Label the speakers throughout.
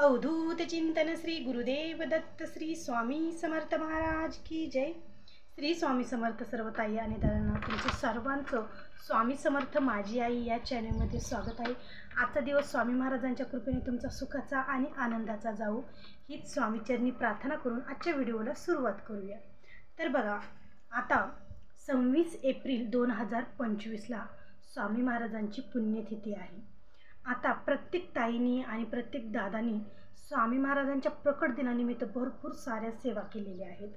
Speaker 1: अवधूत चिंतन श्री गुरुदेव दत्त श्री स्वामी समर्थ महाराज की जय। श्री स्वामी समर्थ सर्व ताई आणि दादांना तुमचं सर्वांचं स्वामी समर्थ माझी आई या चॅनलमध्ये स्वागत आहे। आजचा दिवस स्वामी महाराजांच्या कृपेने तुमचा सुखाचा आणि आनंदाचा जाऊ हीच स्वामीचरणी प्रार्थना करून आजच्या व्हिडिओला सुरुवात करूया। तर बघा, आता 26 एप्रिल 2025ला स्वामी महाराजांची पुण्यतिथी आहे। आता प्रत्येक ताईनी आणि प्रत्येक दादानी स्वामी महाराजांच्या प्रकट दिनानिमित्त भरपूर साऱ्या सेवा केलेल्या आहेत।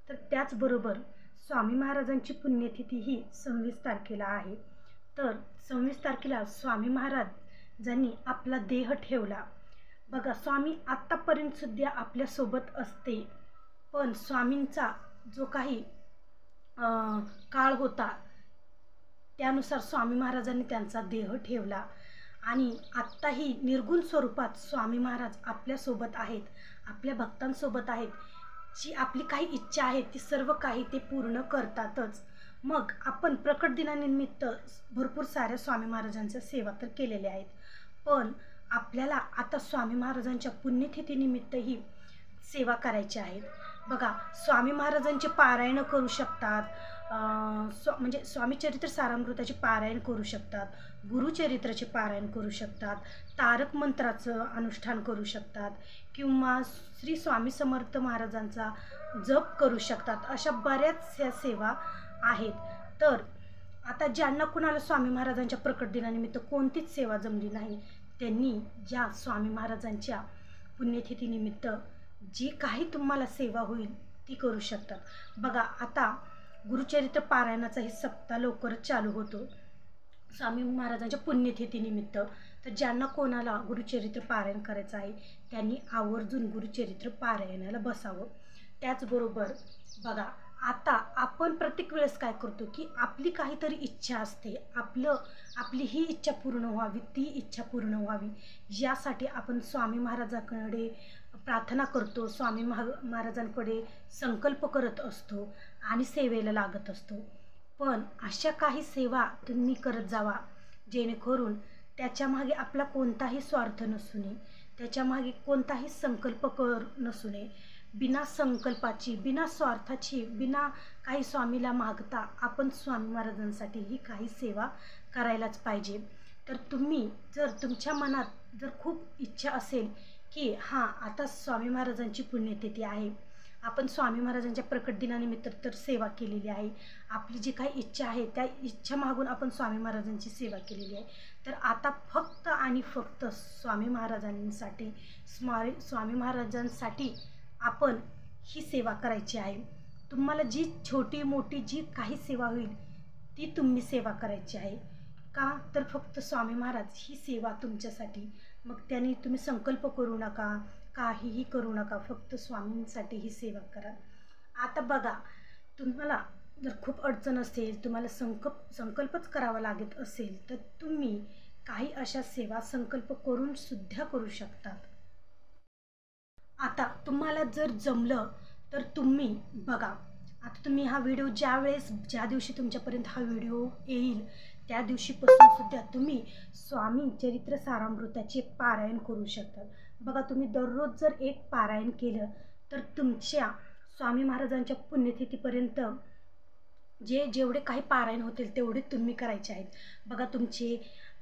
Speaker 1: तर त्याचबरोबर स्वामी महाराजांची पुण्यतिथी ही 26 तारखेला आहे। तर 26 तारखेला स्वामी महाराजांनी आपला देह ठेवला। बघा, स्वामी आत्तापर्यंत सुद्धा आपल्यासोबत असते, पण स्वामींचा जो काही काळ होता त्यानुसार स्वामी महाराजांनी त्यांचा देह ठेवला आणि आत्ताही निर्गुण स्वरूपात स्वामी महाराज आपल्यासोबत आहेत, आपल्या भक्तांसोबत आहेत। जी आपली काही इच्छा आहे ती सर्व काही ते पूर्ण करतातच। मग आपण प्रकट दिनानिमित्त भरपूर साऱ्या स्वामी महाराजांच्या सेवा तर केलेल्या आहेत, पण आपल्याला आता स्वामी महाराजांच्या पुण्यतिथीनिमित्तही सेवा करायची आहेत। बघा, स्वामी महाराजांचे पारायण करू शकतात, म्हणजे स्वामी चरित्र सारामृताचे पारायण करू शकतात, गुरुचरित्राचे पारायण करू शकतात, तारक मंत्राचं अनुष्ठान करू शकतात किंवा श्री स्वामी समर्थ महाराजांचा जप करू शकतात। अशा बऱ्याचशा सेवा आहेत। तर आता ज्यांना कुणाला स्वामी महाराजांच्या प्रकट दिनानिमित्त कोणतीच सेवा जमली नाही, त्यांनी ज्या स्वामी महाराजांच्या पुण्यतिथीनिमित्त जी काही तुम्हाला सेवा होईल ती करू शकतात। बघा, आता गुरुचरित्र पारायणाचाही सप्ताह लवकरच चालू होतो स्वामी महाराजांच्या पुण्यतिथीनिमित्त। तर ज्यांना कोणाला गुरुचरित्र पारायण करायचं आहे त्यांनी आवर्जून गुरुचरित्र पारायणाला बसावं। त्याचबरोबर बघा, आता आपण प्रत्येक वेळेस काय करतो की आपली काहीतरी इच्छा असते, आपली ही इच्छा पूर्ण व्हावी, ती इच्छा पूर्ण व्हावी, यासाठी आपण स्वामी महाराजांकडे प्रार्थना करतो, स्वामी महाराजांकडे संकल्प करत असतो आणि सेवेला लागत असतो। पण अशा काही सेवा तुम्ही करत जावा जेणेकरून त्याच्यामागे आपला कोणताही स्वार्थ नसू नये, त्याच्यामागे कोणताही संकल्प नसू नये। बिना संकल्पाची, बिना स्वार्थाची, बिना काही स्वामीला मागता आपण स्वामी महाराजांसाठी ही काही सेवा करायलाच पाहिजे। तर तुम्ही जर तुमच्या मनात जर खूप इच्छा असेल की हां, आता स्वामी महाराजांची पुण्यतिथी आहे, आपण स्वामी महाराजांच्या प्रकट दिनानिमित्त तर सेवा केलेली आहे, आपली जी काही इच्छा आहे त्या इच्छा मागून आपण स्वामी महाराजांची सेवा केलेली आहे, तर आता फक्त आणि फक्त स्वामी महाराजांसाठी आपण ही सेवा करायची आहे। तुम्हाला जी छोटी मोठी जी काही सेवा होईल ती तुम्ही सेवा करायची आहे। का तर फक्त स्वामी महाराज ही सेवा तुमच्यासाठी। मग त्याने तुम्ही संकल्प करू नका, काहीही करू नका, फक्त स्वामींसाठी ही सेवा करा। आता बघा, तुम्हाला जर खूप अडचण असेल, तुम्हाला संकल्पच करावा लागत असेल, तर तुम्ही काही अशा सेवा संकल्प करून सुद्धा करू शकतात। आता तुम्हाला जर जमलं तर तुम्ही बघा, आता तुम्ही हा व्हिडिओ ज्या दिवशी तुमच्यापर्यंत हा व्हिडिओ येईल त्या दिवशीपासून सुद्धा तुम्ही स्वामी चरित्र सारामृताचे पारायण करू शकता। बघा, तुम्ही दररोज जर एक पारायण केलं तर तुमच्या स्वामी महाराजांच्या पुण्यतिथीपर्यंत जेवढे काही पारायण होतील तेवढे तुम्ही करायचे आहेत। बघा, तुमचे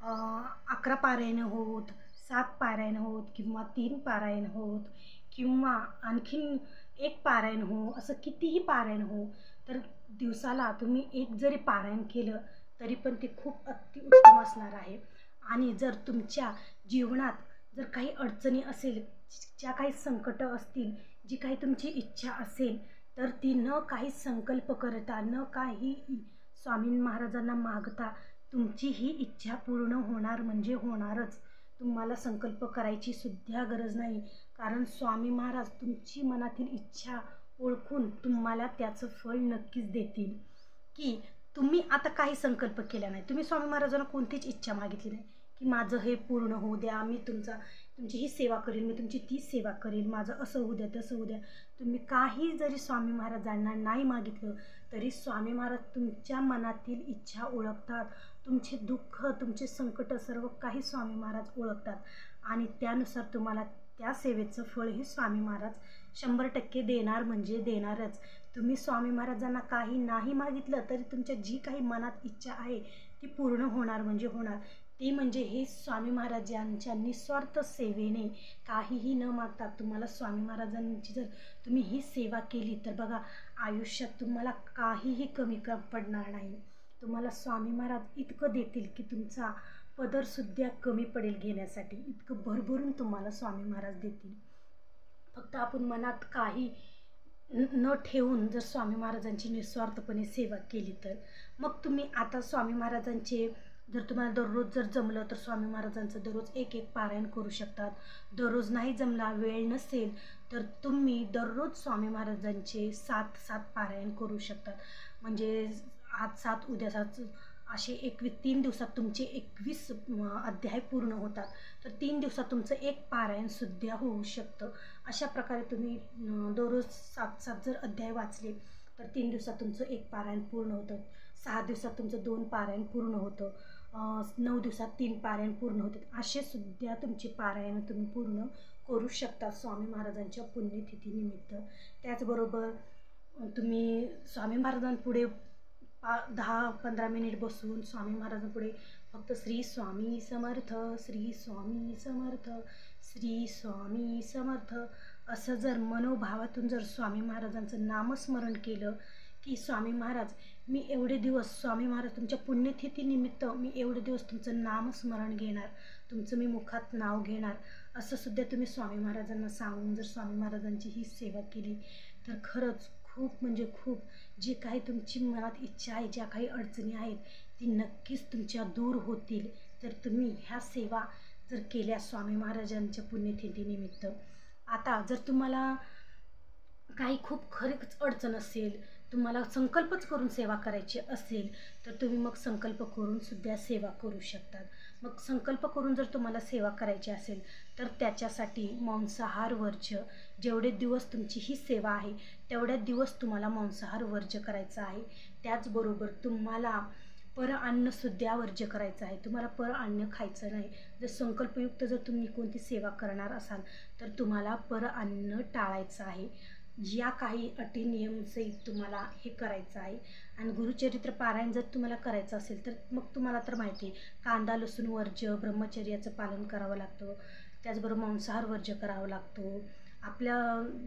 Speaker 1: 11 पारायण होत, 7 पारायण होत किंवा 3 पारायण होत किंवा आणखीन 1 पारायण हो, असं कितीही पारायण हो, तर दिवसाला तुम्ही एक जरी पारायण केलं तरी पण ते खूप अतिउत्तम असणार आहे। आणि जर तुमच्या जीवनात जर काही अडचणी असेल, ज्या काही संकट असतील, जी काही तुमची इच्छा असेल, तर ती न काही संकल्प करता, न काही स्वामी महाराजांना मागता तुमची ही इच्छा पूर्ण होणार म्हणजे होणारच। तुम्हाला संकल्प करायची सुद्धा गरज नाही, कारण स्वामी महाराज तुमची मनातील इच्छा ओळखून तुम्हाला त्याचं फळ नक्कीच देतील। की तुम्ही आता काही संकल्प केला नाही, तुम्ही स्वामी महाराजांना कोणतीच इच्छा मागितली नाही की माझं हे पूर्ण होऊ द्या, मी तुमची ही सेवा करेल, मी तुमची ती सेवा करेल, माझं असं होऊ द्या, तसं होऊ द्या। तुम्ही काही जरी स्वामी महाराजांना नाही मागितलं तरी स्वामी महाराज तुमच्या मनातील इच्छा ओळखतात, तुमचे दुःख, तुमचे संकट सर्व काही स्वामी महाराज ओळखतात आणि त्यानुसार तुम्हाला त्या सेवेचं फळ हे स्वामी महाराज 100% देणार म्हणजे देणारच. तुम्ही स्वामी महाराजांना काही नाही मागितलं तरी तुमच्या जी काही मनात इच्छा आहे ती पूर्ण होणार म्हणजे होणार. ती म्हणजे हे स्वामी महाराजांच्या निस्वार्थ सेवेने, काहीही न मागता तुम्हाला स्वामी महाराजांची जर तुम्ही ही सेवा केली तर बघा, आयुष्यात तुम्हाला काहीही कमी पडणार नाही. तुम्हाला स्वामी महाराज इतकं देतील की तुमचा पदरसुद्धा कमी पडेल घेण्यासाठी, इतकं भरभरून तुम्हाला स्वामी महाराज देतील. फक्त आपण मनात काही न ठेवून जर स्वामी महाराजांची निस्वार्थपणे सेवा केली तर मग तुम्ही आता स्वामी महाराजांचे जर तुम्हाला दररोज जर जमलं तर स्वामी महाराजांचं दररोज एक पारायण करू शकतात. दररोज नाही जमला, वेळ नसेल तर तुम्ही दररोज स्वामी महाराजांचे 7 पारायण करू शकतात. म्हणजे आज 7 उद्या 7 असे 3 दिवसात तुमचे 21 अध्याय पूर्ण होतात. तर 3 दिवसात तुमचं 1 पारायणसुद्धा होऊ शकतं. अशा प्रकारे तुम्ही दररोज 7 जर अध्याय वाचले तर 3 दिवसात तुमचं 1 पारायण पूर्ण होतं. 6 दिवसात तुमचं 2 पारायण पूर्ण होतं. 9 दिवसात 3 पारायण पूर्ण होतात. असे सुद्धा तुमचे पारायण तुम्ही पूर्ण करू शकता स्वामी महाराजांच्या पुण्यतिथीनिमित्त. त्याचबरोबर तुम्ही स्वामी महाराजांपुढे 10-15 मिनिट बसून स्वामी महाराजांपुढे फक्त श्री स्वामी समर्थ, श्री स्वामी समर्थ, श्री स्वामी समर्थ असं जर मनोभावातून जर स्वामी महाराजांचं नामस्मरण केलं की स्वामी महाराज मी एवढे दिवस, स्वामी महाराज तुमच्या पुण्यतिथीनिमित्त मी एवढे दिवस तुमचं नामस्मरण घेणार, तुमचं मी मुखात नाव घेणार, असं सुद्धा तुम्ही स्वामी महाराजांना सांगून जर स्वामी महाराजांची ही सेवा केली तर खरंच खूप म्हणजे खूप जे काही तुमची मनात इच्छा आहे, ज्या काही अडचणी आहेत ती नक्कीच तुमच्या दूर होतील. तर तुम्ही ह्या सेवा जर केल्या स्वामी महाराजांच्या पुण्यतिथीनिमित्त. आता जर तुम्हाला काही खूप खरीच अडचण असेल, तुम्हाला संकल्पच करून सेवा करायची असेल तर तुम्ही मग संकल्प करून सुद्धा सेवा करू शकतात. मग संकल्प करून जर तुम्हाला सेवा करायची असेल तर त्याच्यासाठी मांसाहार वर्ज्य, जेवढे दिवस तुमची ही सेवा आहे तेवढ्या दिवस तुम्हाला मांसाहार वर्ज्य करायचं आहे. त्याचबरोबर तुम्हाला अन्नसुद्धा वर्ज्य करायचं आहे. तुम्हाला अन्न खायचं नाही. जर संकल्पयुक्त जर तुम्ही कोणती सेवा करणार असाल तर तुम्हाला अन्न टाळायचं आहे. या काही अटी नियमसहित तुम्हाला हे करायचं आहे. आणि गुरुचरित्र पारायण जर तुम्हाला करायचं असेल तर मग तुम्हाला तर माहिती आहे, कांदा लसूण वर्ज्य, ब्रह्मचर्याचं पालन करावं लागतं. त्याचबरोबर मांसाहार वर्ज्य करावं लागतो. आपल्या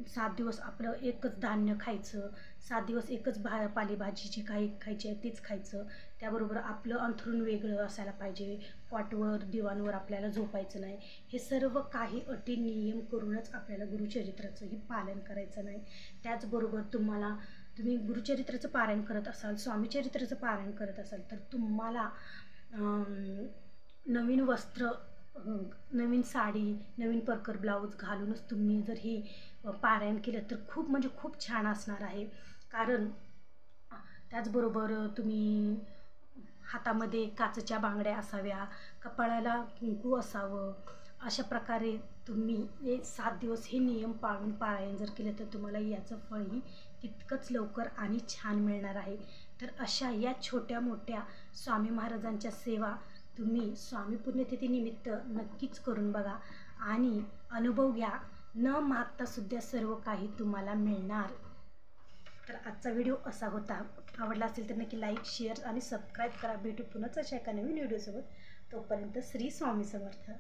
Speaker 1: 7 दिवस आपलं एकच धान्य खायचं, 7 दिवस एकच पालेभाजी जी काही खायची आहे तीच खायचं. त्याबरोबर आपलं अंथरूण वेगळं असायला पाहिजे, कॉटवर दिवाणवर आपल्याला झोपायचं नाही. हे सर्व काही अटी नियम करूनच आपल्याला गुरुचरित्राचंही पालन करायचं नाही. त्याचबरोबर तुम्ही गुरुचरित्राचं पारायण करत असाल, स्वामीचरित्राचं पारायण करत असाल तर तुम्हाला नवीन वस्त्र, नवीन साडी, नवीन परकर ब्लाऊज घालूनच तुम्ही जर हे पारायण केलं तर खूप म्हणजे खूप छान असणार आहे. कारण त्याचबरोबर तुम्ही हातामध्ये काचेच्या बांगड्या असाव्या, कपाळाला कुंकू असावं. अशा प्रकारे तुम्ही 7 दिवस हे नियम पाळून पारायण जर केलं तर तुम्हाला याचं फळही तितकंच लवकर आणि छान मिळणार आहे. तर अशा या छोट्या मोठ्या स्वामी महाराजांच्या सेवा तुम्ही स्वामी पुण्यतिथीनिमित्त नक्कीच करून बघा आणि अनुभव घ्या. न मागता सुद्धा सर्व काही तुम्हाला मिळणार. तर आजचा व्हिडिओ असा होता. आवडला असेल तर नक्की लाईक, शेअर आणि सबस्क्राईब करा. भेटू पुन्हाच अशा एका नवीन व्हिडिओसोबत. तोपर्यंत श्री स्वामी समर्थ.